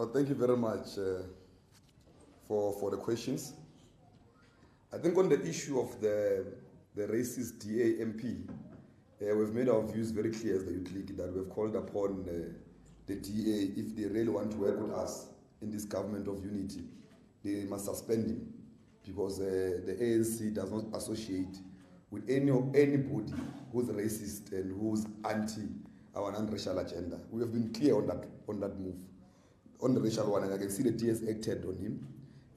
Thank you very much for the questions. I think on the issue of the racist DA MP, we've made our views very clear as the Youth League that we've called upon the DA, if they really want to work with us in this government of unity, they must suspend him, because the ANC does not associate with anybody who's racist and who's anti our non-racial agenda. We have been clear on that move. On the racial one, and I can see the DS acted on him,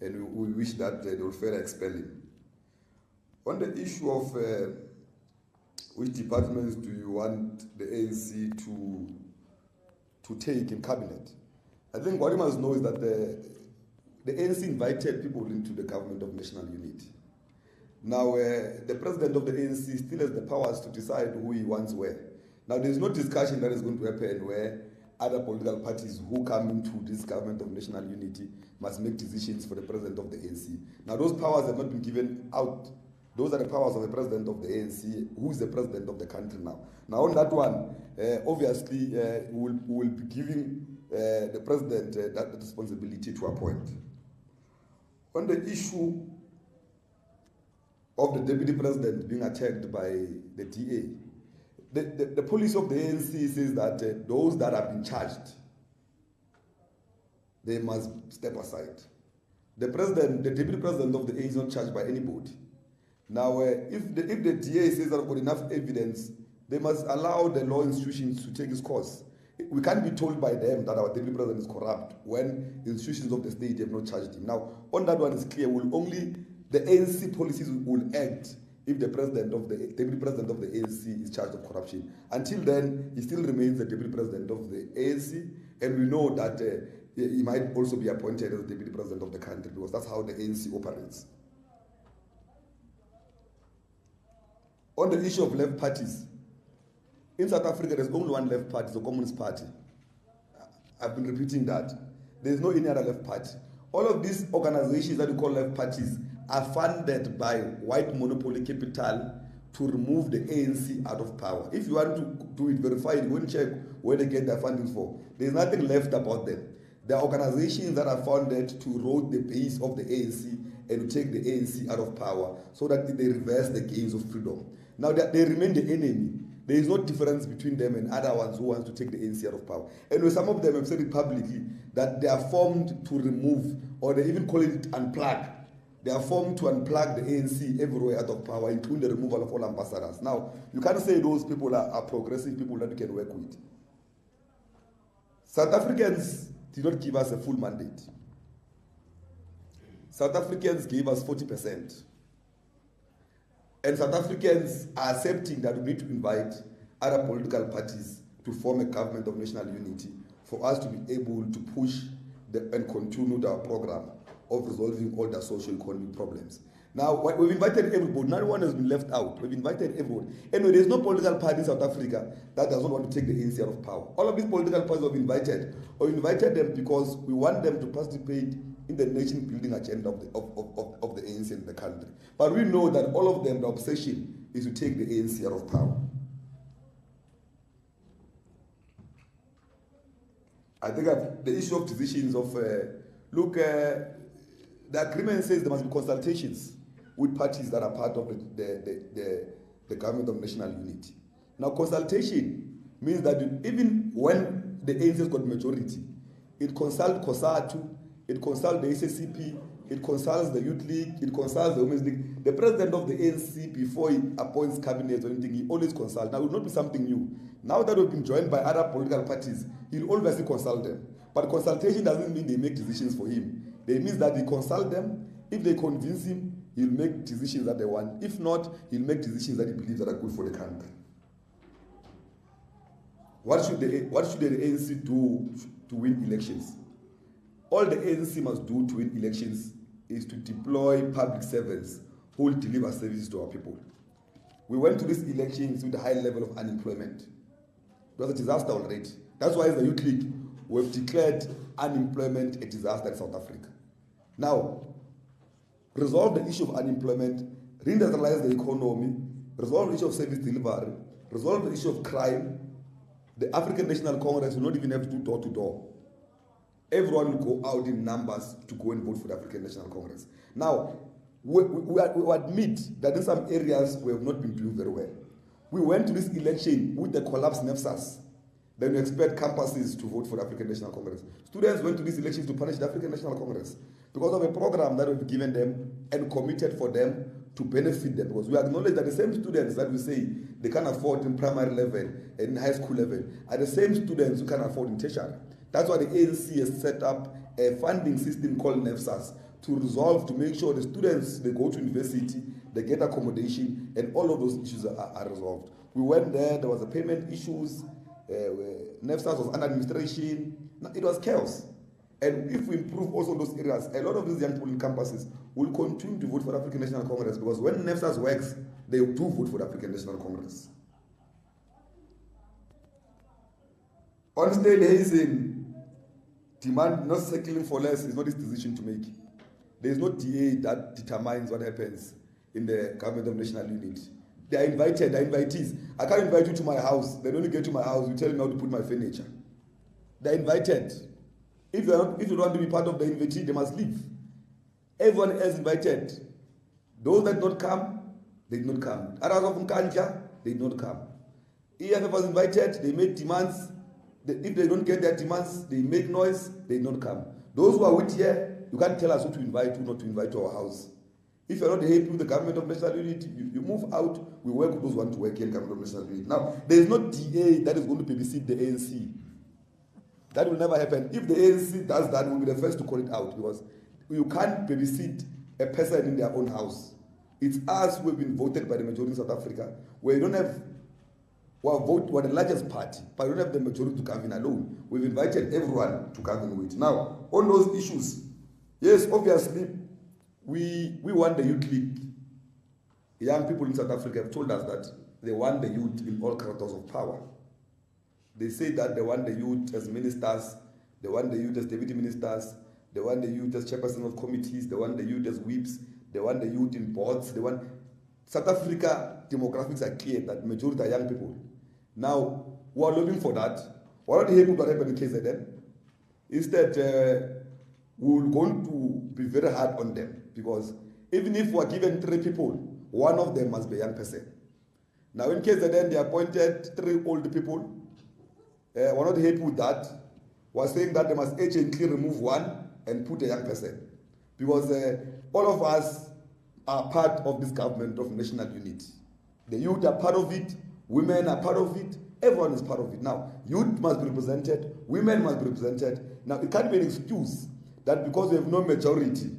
and we wish that they will further expel him. On the issue of which departments do you want the ANC to take in cabinet, I think what you must know is that the ANC invited people into the government of national unity. Now, the president of the ANC still has the powers to decide who he wants where. Now, there is no discussion that is going to happen where other political parties who come into this government of national unity must make decisions for the president of the ANC. Now, those powers have not been given out. Those are the powers of the president of the ANC, who is the president of the country now. Now, on that one, obviously, we will be giving the president that responsibility to appoint. On the issue of the deputy president being attacked by the DA, the policy of the ANC says that those that have been charged, they must step aside. The deputy president of the ANC is not charged by anybody. Now, if the DA says that I've got enough evidence, they must allow the law institutions to take its course. We can't be told by them that our deputy president is corrupt when institutions of the state have not charged him. Now, on that one is clear. The ANC policies will act if the deputy president of the ANC is charged of corruption. Until then, he still remains the deputy president of the ANC, and we know that he might also be appointed as the deputy president of the country, because that's how the ANC operates. On the issue of left parties, in South Africa, there's only one left party, the Communist Party. I've been repeating that. There's no any other left party. All of these organizations that we call left parties are funded by white monopoly capital to remove the ANC out of power. If you want to do it, verify it, go and check where they get their funding for. There's nothing left about them. They are organizations that are funded to erode the base of the ANC and to take the ANC out of power so that they reverse the gains of freedom. Now they remain the enemy. There is no difference between them and other ones who want to take the ANC out of power. And some of them have said it publicly that they are formed to remove, or they even call it unplug. They are formed to unplug the ANC everywhere out of power, including the removal of all ambassadors. Now, you can't say those people are progressive people that you can work with. South Africans did not give us a full mandate. South Africans gave us 40%. And South Africans are accepting that we need to invite other political parties to form a government of national unity for us to be able to push and continue our program of resolving all the socio-economic problems. Now, we've invited everybody. Not one has been left out. We've invited everybody. Anyway, there's no political party in South Africa that does not want to take the ANC out of power. All of these political parties we've invited them because we want them to participate in the nation-building agenda of the ANC in the country. But we know that all of them, the obsession is to take the ANC out of power. I think the issue of decisions of, the agreement says there must be consultations with parties that are part of the government of national unity. Now, consultation means that even when the ANC has got majority, it consults COSATU, it consults the SSCP, it consults the Youth League, it consults the Women's League. The president of the ANC, before he appoints cabinets or anything, he always consults. Now, it will not be something new. Now that we've been joined by other political parties, he'll always consult them. But consultation doesn't mean they make decisions for him. It means that he consult them. If they convince him, he'll make decisions that they want. If not, he'll make decisions that he believes that are good for the country. What should the ANC do to win elections? All the ANC must do to win elections is to deploy public servants who will deliver services to our people. We went to these elections with a high level of unemployment. It was a disaster already. That's why as the Youth League, we've declared unemployment a disaster in South Africa. Now, resolve the issue of unemployment, reindustrialize the economy, resolve the issue of service delivery, resolve the issue of crime. The African National Congress will not even have to do door-to-door. everyone will go out in numbers to go and vote for the African National Congress. Now, we admit that in some areas we have not been doing very well. We went to this election with the collapsed NEFSAS. Then we expect campuses to vote for the African National Congress. Students went to these elections to punish the African National Congress because of a program that we've given them and committed for them to benefit them. Because we acknowledge that the same students that we say they can afford in primary level and in high school level are the same students who can afford in tertiary. That's why the ANC has set up a funding system called NEFSAS to resolve, to make sure the students, they go to university, they get accommodation, and all of those issues are resolved. We went there was a payment issues, NEFSAS was under administration, it was chaos. And if we improve also those areas, a lot of these young people in campuses will continue to vote for the African National Congress, because when NEFSAS works, they do vote for the African National Congress. On stale hazing, demand not settling for less is not his decision to make. There is no DA that determines what happens in the government of national unity. They are invited, they are invitees. I can't invite you to my house. Then when you get to my house, you tell me how to put my furniture. They are invited. If you don't want to be part of the invitee, they must leave. Everyone else invited. Those that did not come, they did not come. Others of Nkanja, they did not come. EFF was invited, they made demands. If they don't get their demands, they make noise, they did not come. Those who are with here, you can't tell us who to invite, who not to invite to our house. If you're not happy with the government of national unity, you move out, we work with those who want to work in government of national unity. Now, there is no DA that is going to babysit the ANC. That will never happen. If the ANC does that, we'll be the first to call it out, because you can't babysit a person in their own house. It's us who have been voted by the majority in South Africa, where you don't have, we're the largest party, but you don't have the majority to govern alone. We've invited everyone to govern with. Now, on those issues, yes, obviously, we want the youth league. Young people in South Africa have told us that they want the youth in all characters of power. They say that they want the youth as ministers, they want the youth as deputy ministers, they want the youth as chairperson of committees, they want the youth as whips, they want the youth in boards, they want... South Africa demographics are clear that majority are young people. Now, we are looking for that. We're not happy with what happened in KZN. Instead, we're going to be very hard on them, because even if we're given 3 people, one of them must be a young person. Now in KZN, they appointed 3 old people. We're not happy with that. We're saying that they must urgently remove one and put a young person, because all of us are part of this government of national unity. The youth are part of it, women are part of it, everyone is part of it. Now, youth must be represented, women must be represented. Now, it can't be an excuse that because we have no majority,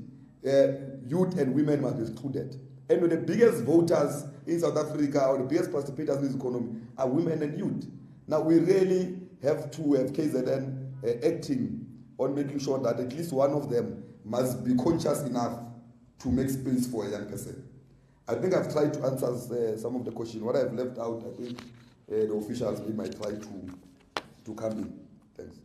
youth and women must be excluded. And the biggest voters in South Africa, or the biggest participators in this economy, are women and youth. Now, we really have to have KZN acting on making sure that at least one of them must be conscious enough to make space for a young person. I think I've tried to answer some of the questions. What I've left out, I think the officials might try to come in. Thanks.